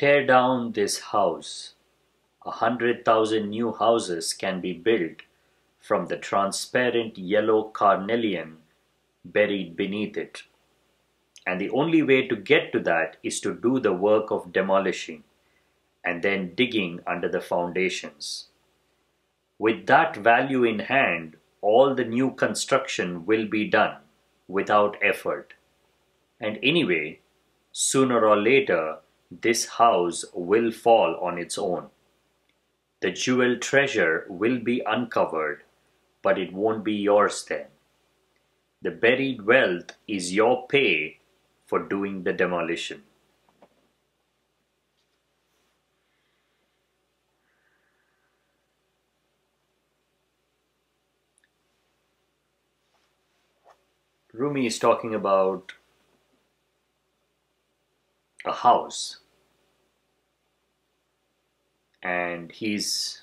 Tear down this house. 100,000 new houses can be built from the transparent yellow carnelian buried beneath it. And the only way to get to that is to do the work of demolishing and then digging under the foundations. With that value in hand, all the new construction will be done without effort. And anyway, sooner or later, this house will fall on its own. The jewel treasure will be uncovered, but it won't be yours then. The buried wealth is your pay for doing the demolition. Rumi is talking about a house, and he's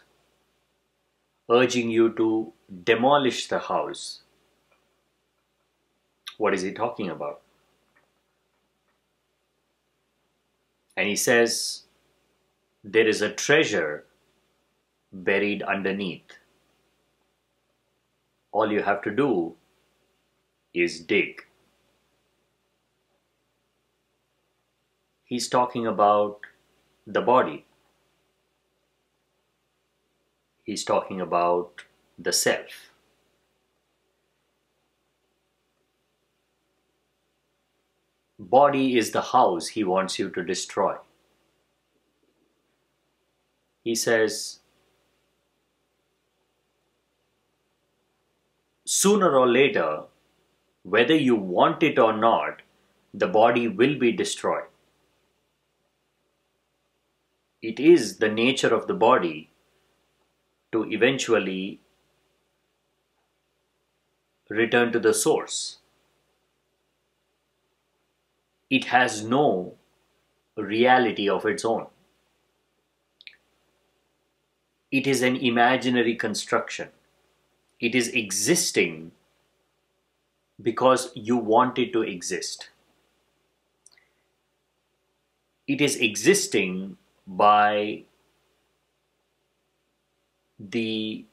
urging you to demolish the house. What is he talking about? And he says there is a treasure buried underneath. All you have to do is dig. He's talking about the body. He's talking about the self. Body is the house he wants you to destroy. He says, sooner or later, whether you want it or not, the body will be destroyed. It is the nature of the body to eventually return to the source. It has no reality of its own. It is an imaginary construction. It is existing because you want it to exist. It is existing by the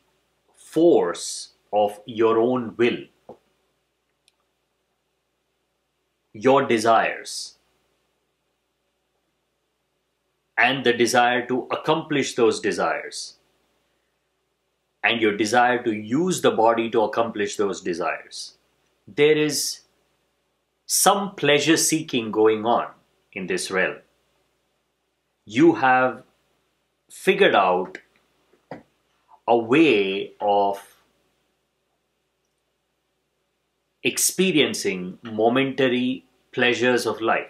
force of your own will, your desires, and the desire to accomplish those desires, and your desire to use the body to accomplish those desires. There is some pleasure seeking going on in this realm. You have figured out a way of experiencing momentary pleasures of life.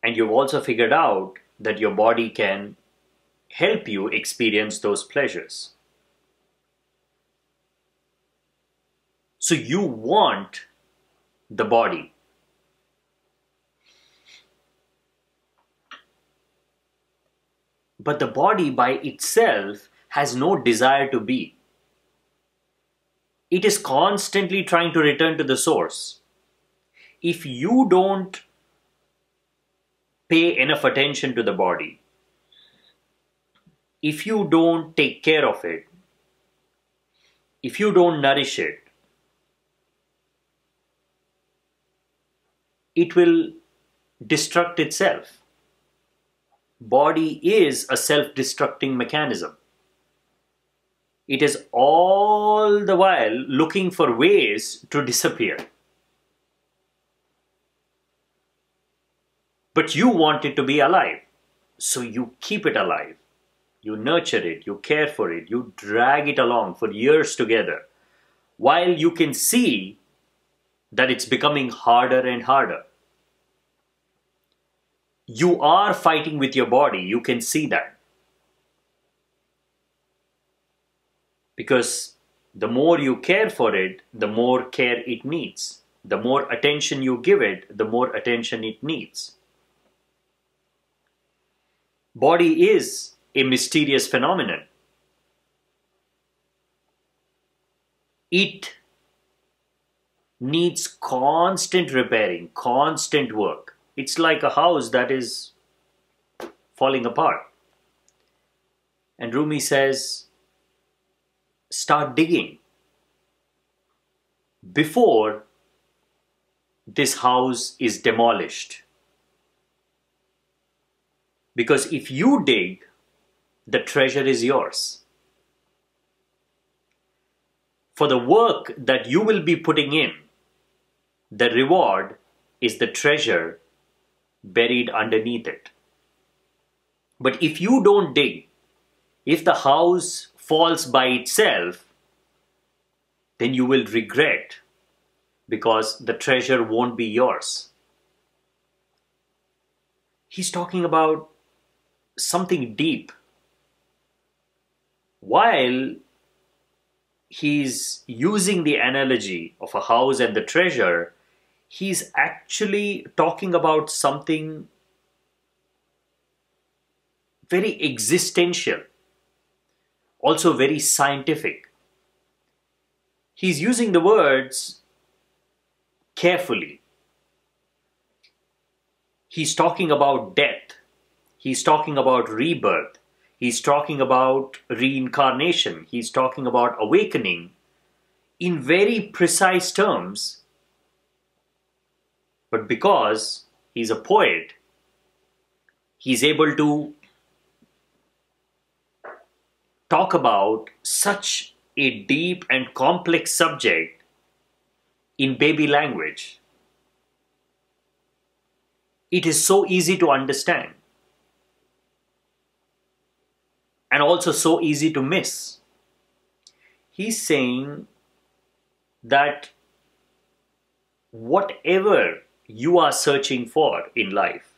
And you've also figured out that your body can help you experience those pleasures. So you want the body. But the body by itself has no desire to be. It is constantly trying to return to the source. If you don't pay enough attention to the body, if you don't take care of it, if you don't nourish it, it will destruct itself. Body is a self-destructing mechanism. It is all the while looking for ways to disappear. But you want it to be alive, so you keep it alive. You nurture it, you care for it, you drag it along for years together, while you can see that it's becoming harder and harder. You are fighting with your body, you can see that. Because the more you care for it, the more care it needs. The more attention you give it, the more attention it needs. Body is a mysterious phenomenon. It needs constant repairing, constant work. It's like a house that is falling apart. And Rumi says, start digging before this house is demolished. Because if you dig, the treasure is yours. For the work that you will be putting in, the reward is the treasure buried underneath it. But if you don't dig, if the house falls by itself, then you will regret because the treasure won't be yours. He's talking about something deep. While he's using the analogy of a house and the treasure, he's actually talking about something very existential, also very scientific. He's using the words carefully. He's talking about death. He's talking about rebirth. He's talking about reincarnation. He's talking about awakening in very precise terms. But because he's a poet, he's able to talk about such a deep and complex subject in baby language. It is so easy to understand and also so easy to miss. He's saying that whatever you are searching for in life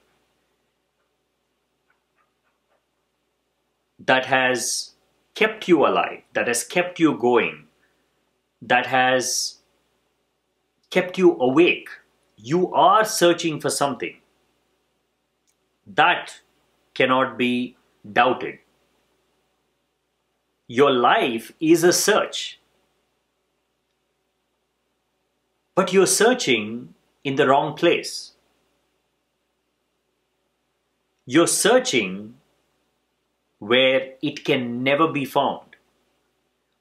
that has kept you alive, that has kept you going, that has kept you awake, you are searching for something. That cannot be doubted. Your life is a search. But you're searching in the wrong place. You're searching where it can never be found,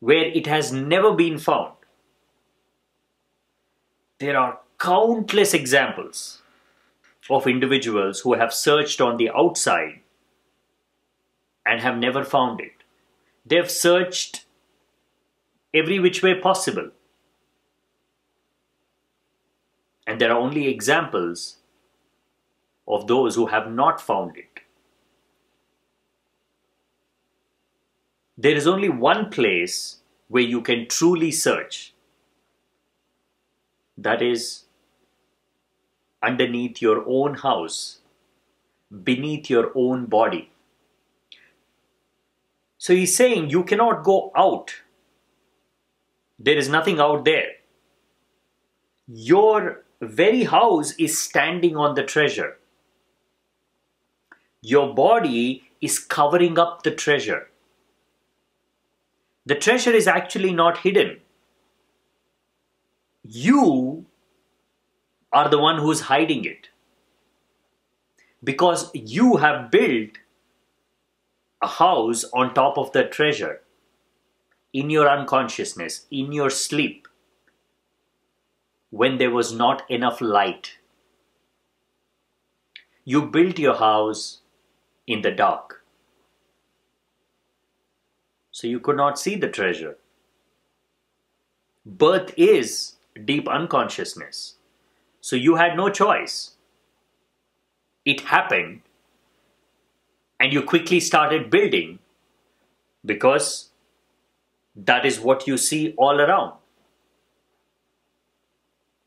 where it has never been found. There are countless examples of individuals who have searched on the outside and have never found it. They've searched every which way possible. And there are only examples of those who have not found it. There is only one place where you can truly search. That is underneath your own house, beneath your own body. So he's saying you cannot go out. There is nothing out there. Your very house is standing on the treasure. Your body is covering up the treasure. The treasure is actually not hidden. You are the one who's hiding it. Because you have built a house on top of the treasure. In your unconsciousness, in your sleep. When there was not enough light. You built your house in the dark. So you could not see the treasure. Birth is deep unconsciousness. So you had no choice. It happened and you quickly started building because that is what you see all around.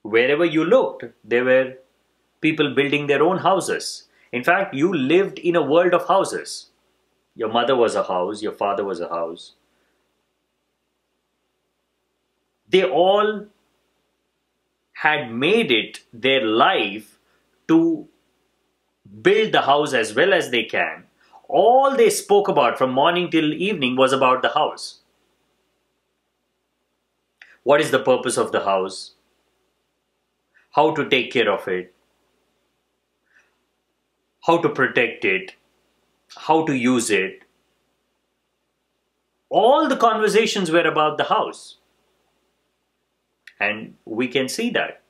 Wherever you looked, there were people building their own houses. In fact, you lived in a world of houses. Your mother was a house, your father was a house. They all had made it their life to build the house as well as they can. All they spoke about from morning till evening was about the house. What is the purpose of the house? How to take care of it? how to protect it, how to use it. All the conversations were about the house. And we can see that.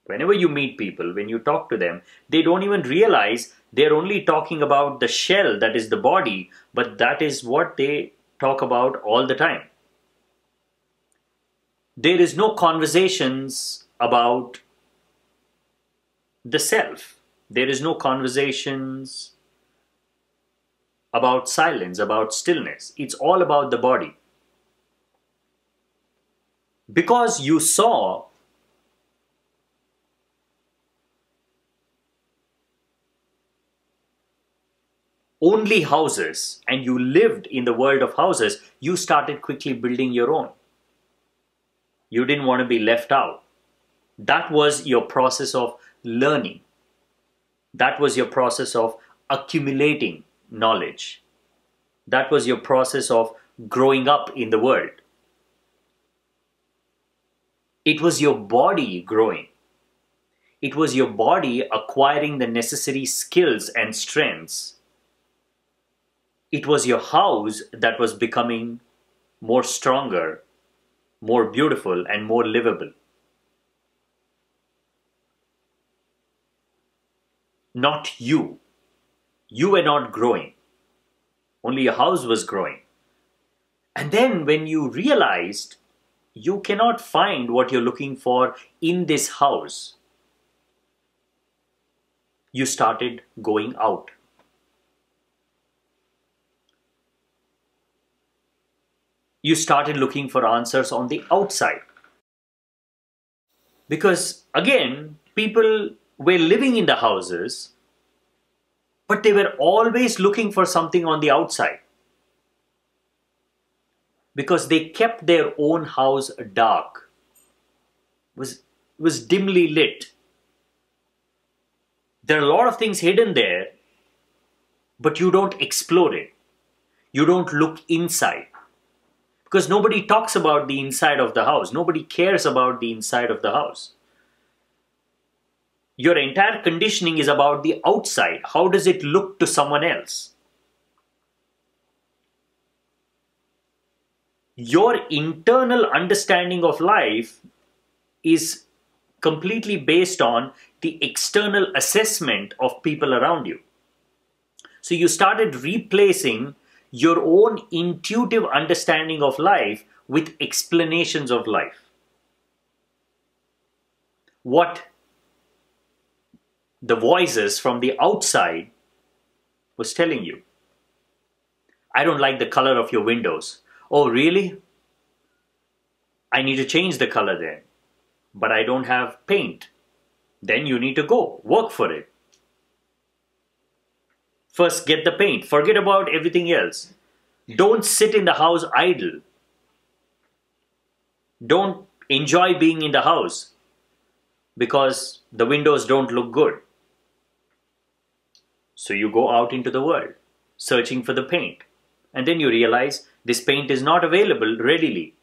Whenever you meet people, when you talk to them, they don't even realize they're only talking about the shell, that is the body, but that is what they talk about all the time. There is no conversations about the self. There is no conversations about silence, about stillness. It's all about the body. Because you saw only houses and you lived in the world of houses, you started quickly building your own. You didn't want to be left out. That was your process of learning. That was your process of accumulating knowledge. That was your process of growing up in the world. It was your body growing. It was your body acquiring the necessary skills and strengths. It was your house that was becoming more stronger, more beautiful, and more livable. Not you. You were not growing. Only your house was growing. And then when you realized you cannot find what you're looking for in this house, you started going out. You started looking for answers on the outside. Because again, people were living in the houses, but they were always looking for something on the outside. Because they kept their own house dark, was dimly lit. There are a lot of things hidden there, but you don't explore it. You don't look inside. Because nobody talks about the inside of the house. Nobody cares about the inside of the house. Your entire conditioning is about the outside. How does it look to someone else? Your internal understanding of life is completely based on the external assessment of people around you. So you started replacing your own intuitive understanding of life with explanations of life. What the voices from the outside was telling you. I don't like the color of your windows. Oh, really? I need to change the color then. But I don't have paint. Then you need to go work for it. First, get the paint. Forget about everything else. Don't sit in the house idle. Don't enjoy being in the house because the windows don't look good. So you go out into the world searching for the paint. And then you realize this paint is not available readily.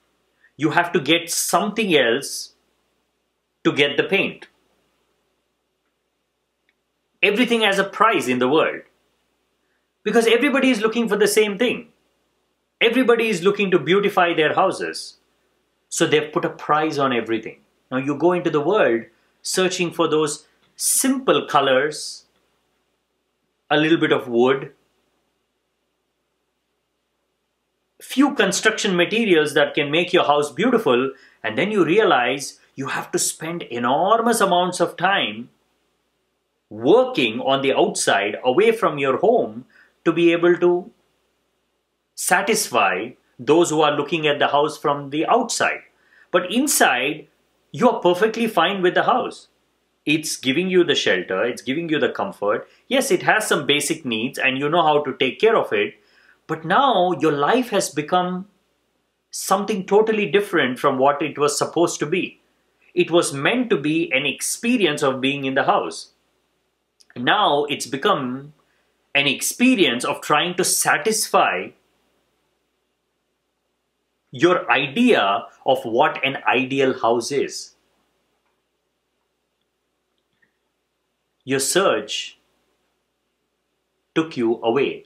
You have to get something else to get the paint. Everything has a price in the world. Because everybody is looking for the same thing. Everybody is looking to beautify their houses. So they've put a price on everything. Now you go into the world searching for those simple colors, a little bit of wood, few construction materials that can make your house beautiful, and then you realize you have to spend enormous amounts of time working on the outside away from your home to be able to satisfy those who are looking at the house from the outside. But inside, you are perfectly fine with the house. It's giving you the shelter, it's giving you the comfort. Yes, it has some basic needs and you know how to take care of it. But now your life has become something totally different from what it was supposed to be. It was meant to be an experience of being in the house. Now it's become an experience of trying to satisfy your idea of what an ideal house is. Your search took you away.